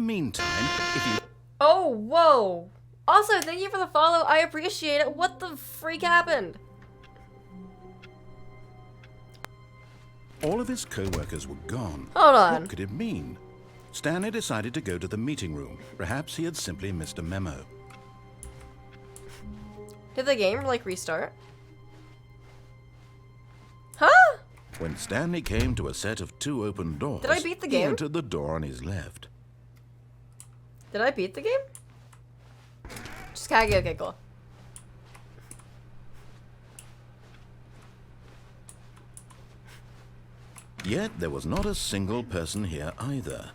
meantime, if you... Oh, whoa. Also, thank you for the follow. I appreciate it. What the freak happened? All of his co-workers were gone. Hold on. What could it mean? Stanley decided to go to the meeting room. Perhaps he had simply missed a memo. Did the game, like, restart? Huh? When Stanley came to a set of 2 open doors, Did I beat the he game? entered the door on his left. Did I beat the game? Just Kage, okay, cool. Yet there was not a single person here either.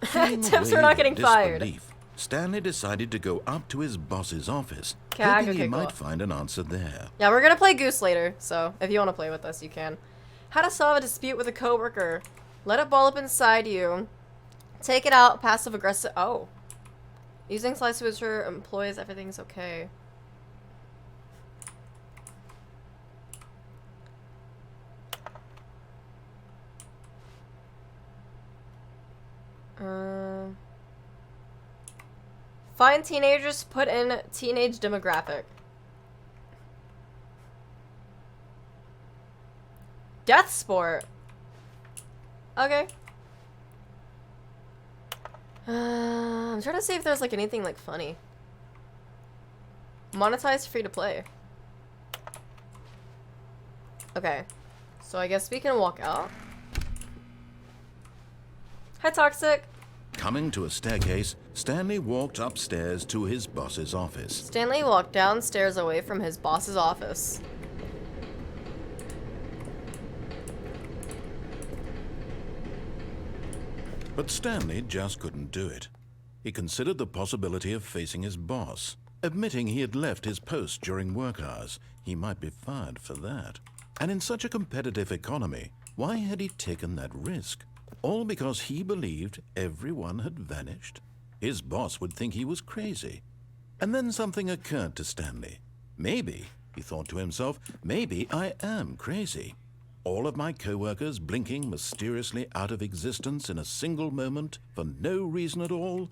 Tips are not getting fired. Stanley decided to go up to his boss's office, Kage, hoping okay, he cool. might find an answer there. Yeah, we're gonna play Goose later, so if you want to play with us, you can. How to solve a dispute with a coworker. Let it ball up inside you. Take it out, passive aggressive. Oh. Using slice switcher employees, everything's okay. Find teenagers, put in teenage demographic. Death sport. Okay. I'm trying to see if there's like anything like funny. Monetized, free to play. Okay. So I guess we can walk out. Hi, Toxic. Coming to a staircase, Stanley walked upstairs to his boss's office. Stanley walked downstairs away from his boss's office. But Stanley just couldn't do it. He considered the possibility of facing his boss. Admitting he had left his post during work hours, he might be fired for that. And in such a competitive economy, why had he taken that risk? All because he believed everyone had vanished? His boss would think he was crazy. And then something occurred to Stanley. Maybe, he thought to himself, maybe I am crazy. All of my co-workers blinking mysteriously out of existence in a single moment for no reason at all.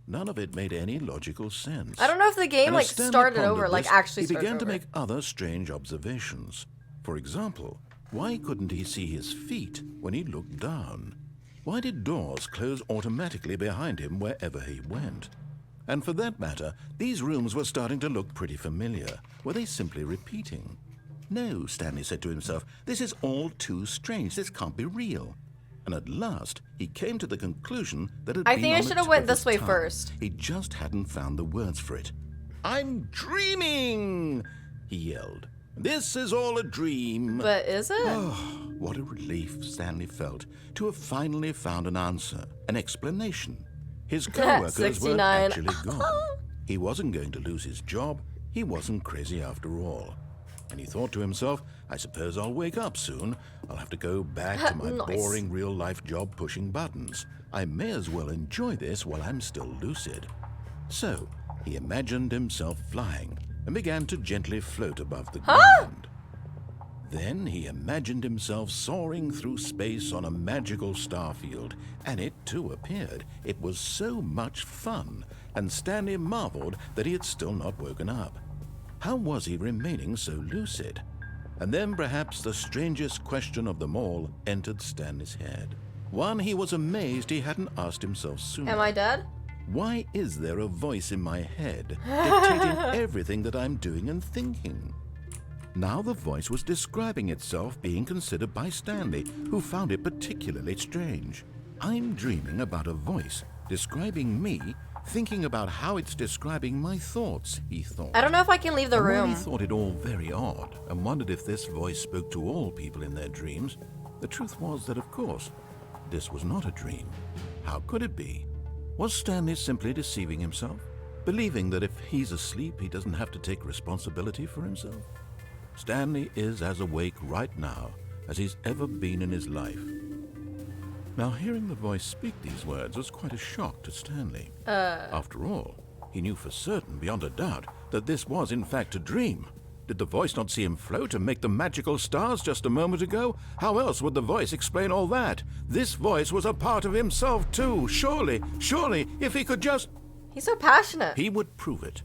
None of it made any logical sense. I don't know if the game And like as Stanley started pondered over, like this, actually he started began over. to make other strange observations. For example, why couldn't he see his feet when he looked down? Why did doors close automatically behind him wherever he went? And for that matter, these rooms were starting to look pretty familiar. Were they simply repeating? No, Stanley said to himself, this is all too strange. This can't be real. And at last, he came to the conclusion that it had I been think I on the should have tip went of this his way tongue. first. He just hadn't found the words for it. I'm dreaming, he yelled. This is all a dream. But is it? Oh, what a relief Stanley felt to have finally found an answer, an explanation. His co-workers weren't 69. actually gone. He wasn't going to lose his job. He wasn't crazy after all. And he thought to himself, I suppose I'll wake up soon. I'll have to go back to my Nice. boring real-life job pushing buttons. I may as well enjoy this while I'm still lucid. So, he imagined himself flying and began to gently float above the ground. Then he imagined himself soaring through space on a magical starfield, and it too appeared. It was so much fun, and Stanley marveled that he had still not woken up. How was he remaining so lucid? And then perhaps the strangest question of them all entered Stanley's head. One he was amazed he hadn't asked himself sooner. Am I dead? Why is there a voice in my head dictating everything that I'm doing and thinking? Now the voice was describing itself being considered by Stanley, who found it particularly strange. I'm dreaming about a voice describing me, thinking about how it's describing my thoughts, he thought. I don't know if I can leave the And while room. he thought it all very odd and wondered if this voice spoke to all people in their dreams, the truth was that, of course, this was not a dream. How could it be? Was Stanley simply deceiving himself, believing that if he's asleep, he doesn't have to take responsibility for himself? Stanley is as awake right now as he's ever been in his life. Now, hearing the voice speak these words was quite a shock to Stanley. After all, he knew for certain, beyond a doubt, that this was in fact a dream. Did the voice not see him float and make the magical stars just a moment ago? How else would the voice explain all that? This voice was a part of himself too. Surely, if he could just... He's so passionate. He would prove it.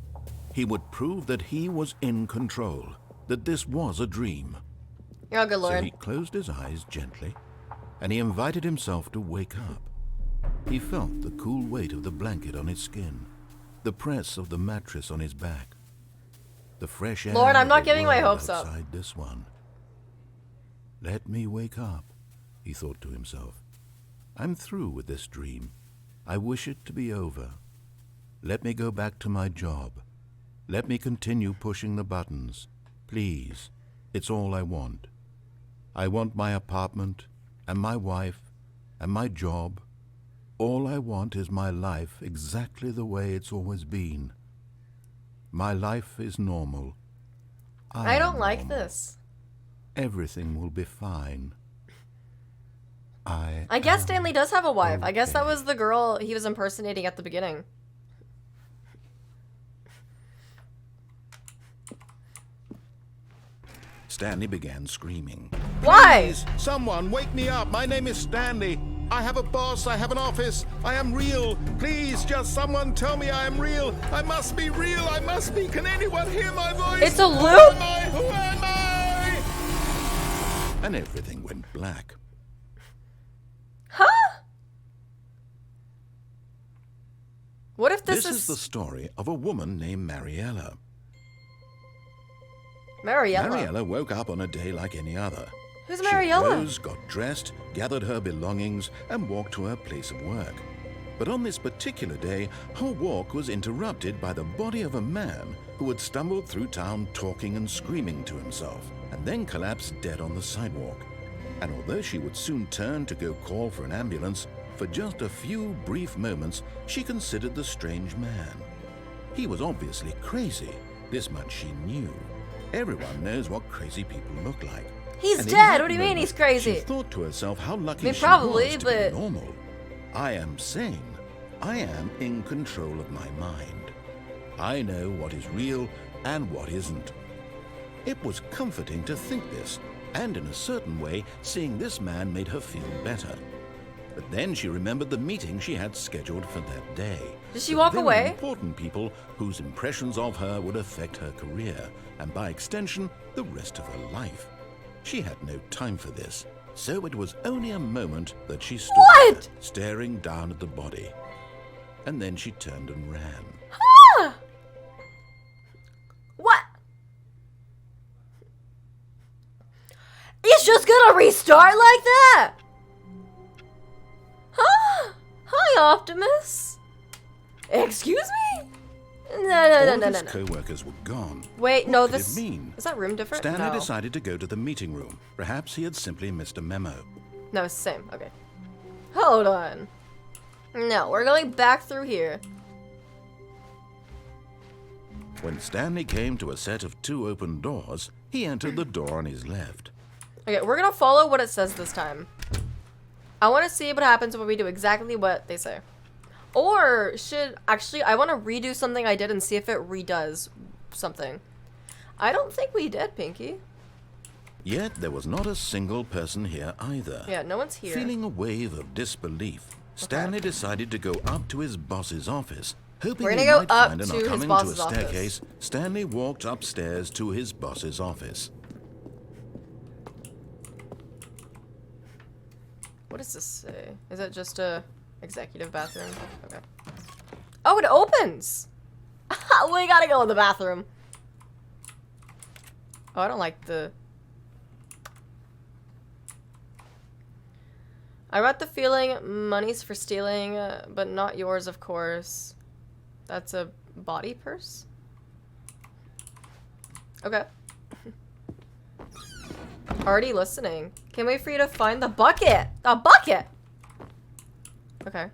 He would prove that he was in control, that this was a dream. You're all good, Lord. So he closed his eyes gently, and he invited himself to wake up. He felt the cool weight of the blanket on his skin, the press of the mattress on his back, the fresh air. Lord, I'm not of the getting my world hopes up. outside this one. Let me wake up, he thought to himself. I'm through with this dream. I wish it to be over. Let me go back to my job. Let me continue pushing the buttons. Please, it's all I want. I want my apartment, and my wife, and my job. All I want is my life exactly the way it's always been. My life is normal. I don't am like normal. this. Everything will be fine. I guess am Stanley does have a wife. I guess that okay. was the girl he was impersonating at the beginning. Stanley began screaming. Why? Please, someone wake me up. My name is Stanley. I have a boss. I have an office. I am real. Please, just someone tell me I am real. I must be real. I must be. Can anyone hear my voice? It's a Who loop? am I? Who am I? And everything went black. Huh? What if This is the story of a woman named Mariella. Mariella? Mariella woke up on a day like any other. Who's She Mariella? rose, got dressed, gathered her belongings, and walked to her place of work. But on this particular day, her walk was interrupted by the body of a man who had stumbled through town talking and screaming to himself, and then collapsed dead on the sidewalk. And although she would soon turn to go call for an ambulance, for just a few brief moments, she considered the strange man. He was obviously crazy. This much she knew. Everyone knows what crazy people look like. He's And in dead. that What do you mean moment, he's crazy? She thought to herself how lucky I mean, she probably, was to but- be normal. I am sane. I am in control of my mind. I know what is real and what isn't. It was comforting to think this, and in a certain way, seeing this man made her feel better. But then she remembered the meeting she had scheduled for that day. Did she The walk very away? important people whose impressions of her would affect her career, and by extension, the rest of her life. She had no time for this, so it was only a moment that she stood What? there, staring down at the body. And then she turned and ran. Huh? What? It's just gonna restart like that? Huh? Hi, Optimus. Excuse me? No. All his co-workers were gone. Wait, What no, could it this... mean? Is that room different? Stanley No. decided to go to the meeting room. Perhaps he had simply missed a memo. No, it's the same. Okay. Hold on. No, we're going back through here. When Stanley came to a set of 2 open doors, he entered the door on his left. Okay, we're gonna follow what it says this time. I want to see what happens when we do exactly what they say. Or should... Actually, I want to redo something I did and see if it redoes something. I don't think we did, Pinky. Yet there was not a single person here either. Yeah, no one's here. Feeling a wave of disbelief, Stanley decided to go up to his boss's office. Hoping We're he gonna go might up find an to his coming boss's to a office. staircase, Stanley walked upstairs to his boss's office. What does this say? Is it just a executive bathroom? Okay. Oh, it opens! We gotta go in the bathroom. Oh, I don't like the... I got the feeling money's for stealing, but not yours, of course. That's a body purse? Okay. Already listening. Can't wait for you to find the bucket! The bucket! Okay.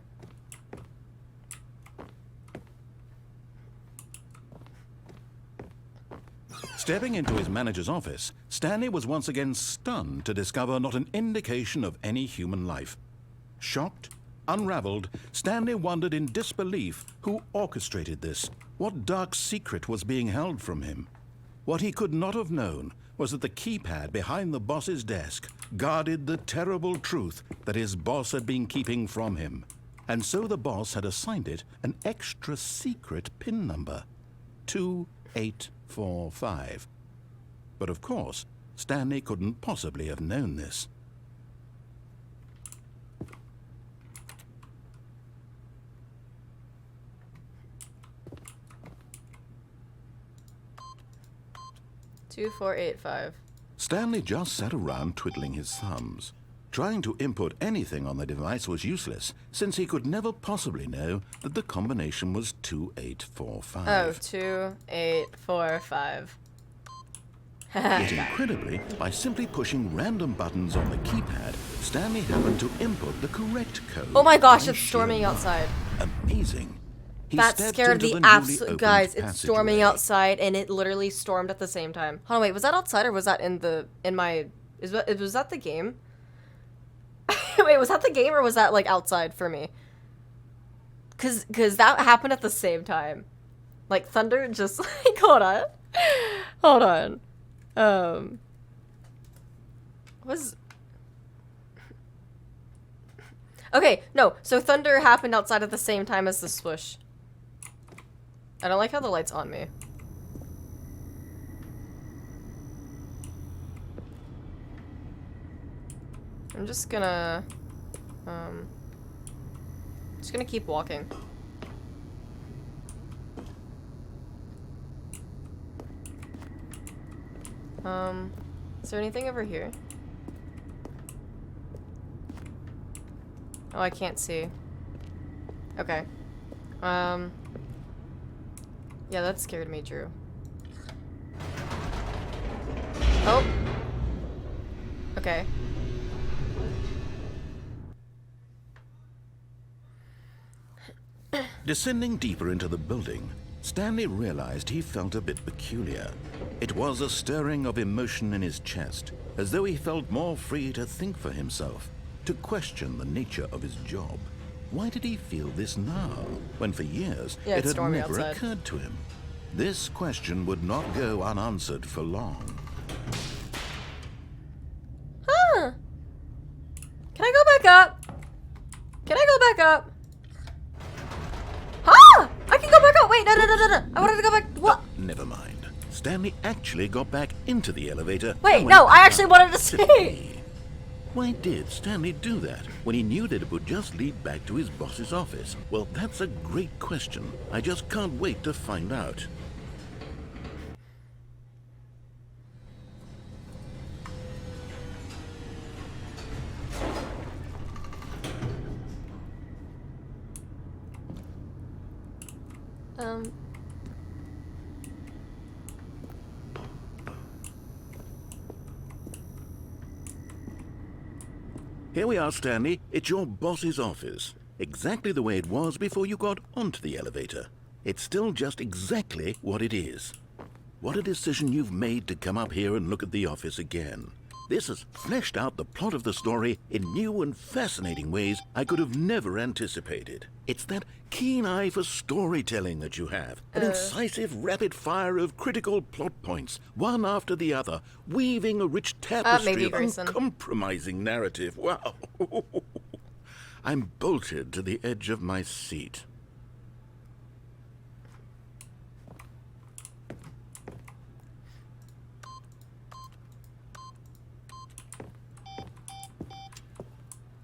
Stepping into his manager's office, Stanley was once again stunned to discover not an indication of any human life. Shocked, unraveled, Stanley wondered in disbelief who orchestrated this. What dark secret was being held from him? What he could not have known was that the keypad behind the boss's desk guarded the terrible truth that his boss had been keeping from him. And so the boss had assigned it an extra secret PIN number, 2845. But of course, Stanley couldn't possibly have known this. Two, 4, 8, 5. Stanley just sat around twiddling his thumbs. Trying to input anything on the device was useless, since he could never possibly know that the combination was 2845. Oh, 2, 8, 4, 5. Yet incredibly, by simply pushing random buttons on the keypad, Stanley happened to input the correct code. Oh my gosh, by it's storming sheer luck. outside. Amazing. He That stepped scared into the the newly absolute... opened Guys, it's storming passageway. outside, and it literally stormed at the same time. Hold on, wait, was that outside, or was that in my... Was that the game? Wait, was that the game, or was that, like, outside for me? Cause that happened at the same time. Like, thunder just, like, hold on. Hold on. Was... Okay, no, so thunder happened outside at the same time as the swoosh. I don't like how the light's on me. I'm just gonna keep walking. Is there anything over here? Oh, I can't see. Okay. Yeah, that scared me, Drew. Oh. Okay. Descending deeper into the building, Stanley realized he felt a bit peculiar. It was a stirring of emotion in his chest, as though he felt more free to think for himself, to question the nature of his job. Why did he feel this now, when for years Yeah, it it's had stormy never outside. occurred to him? This question would not go unanswered for long. Huh. Can I go back up? Can I go back up? Huh! I can go back up! Wait, no. I wanted to go back. What? Never mind. Stanley actually got back into the elevator. Wait, and went no, I back actually up wanted to to see. pee. Why did Stanley do that when he knew that it would just lead back to his boss's office? Well, that's a great question. I just can't wait to find out. Here we are, Stanley. It's your boss's office. Exactly the way it was before you got onto the elevator. It's still just exactly what it is. What a decision you've made to come up here and look at the office again. This has fleshed out the plot of the story in new and fascinating ways I could have never anticipated. It's that keen eye for storytelling that you have. An incisive rapid fire of critical plot points, one after the other, weaving a rich tapestry maybe of Grayson. uncompromising narrative. Wow. I'm bolted to the edge of my seat.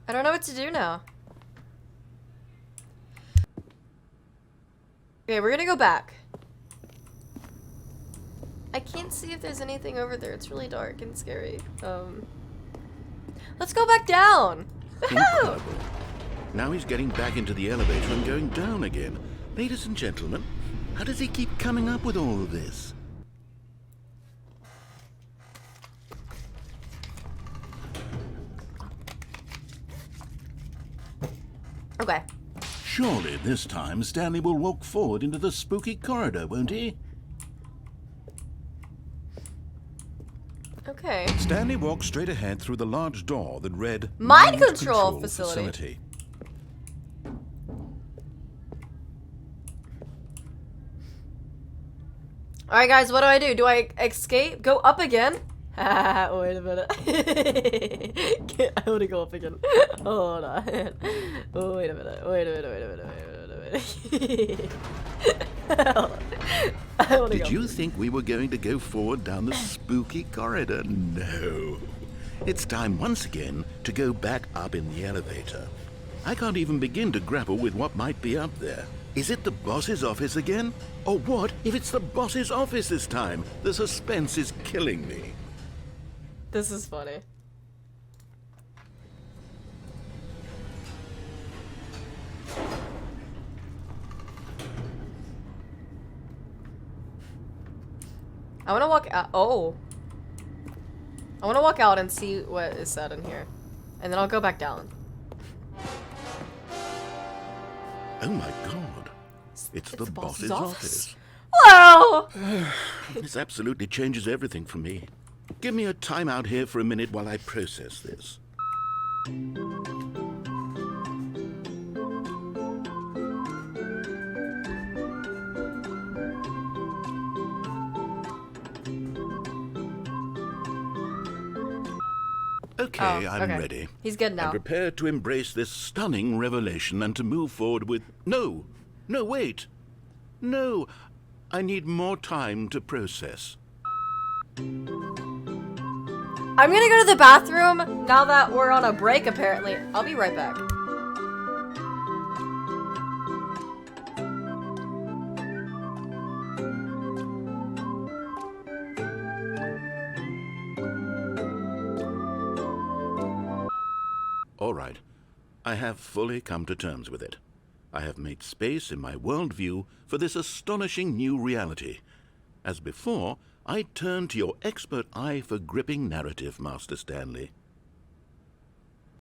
I don't know what to do now. Okay, we're gonna go back. I can't see if there's anything over there. It's really dark and scary. Let's go back down. Incredible. Now he's getting back into the elevator and going down again. Ladies and gentlemen, how does he keep coming up with all of this? Okay. Surely this time Stanley will walk forward into the spooky corridor, won't he? Okay. Stanley walked straight ahead through the large door that read Mind control facility. Alright, guys, what do? Do I escape? Go up again? Wait a minute. I want to go up again. Hold on. Oh, wait a minute. Wait a minute. Hold on. I want to go. Did you think we were going to go forward down the spooky corridor? No. It's time once again to go back up in the elevator. I can't even begin to grapple with what might be up there. Is it the boss's office again? Or what if it's the boss's office this time? The suspense is killing me. This is funny. I want to walk out. Oh. I want to walk out and see what is said in here. And then I'll go back down. Oh my god. It's the boss's office. Wow! This absolutely changes everything for me. Give me a timeout here for a minute while I process this. Okay, I'm ready. He's good now. I'm prepared to embrace this stunning revelation and to move forward with... No, wait. No, I need more time to process. I'm gonna go to the bathroom now that we're on a break, apparently. I'll be right back. All right, I have fully come to terms with it. I have made space in my worldview for this astonishing new reality. As before, I turn to your expert eye for gripping narrative, Master Stanley.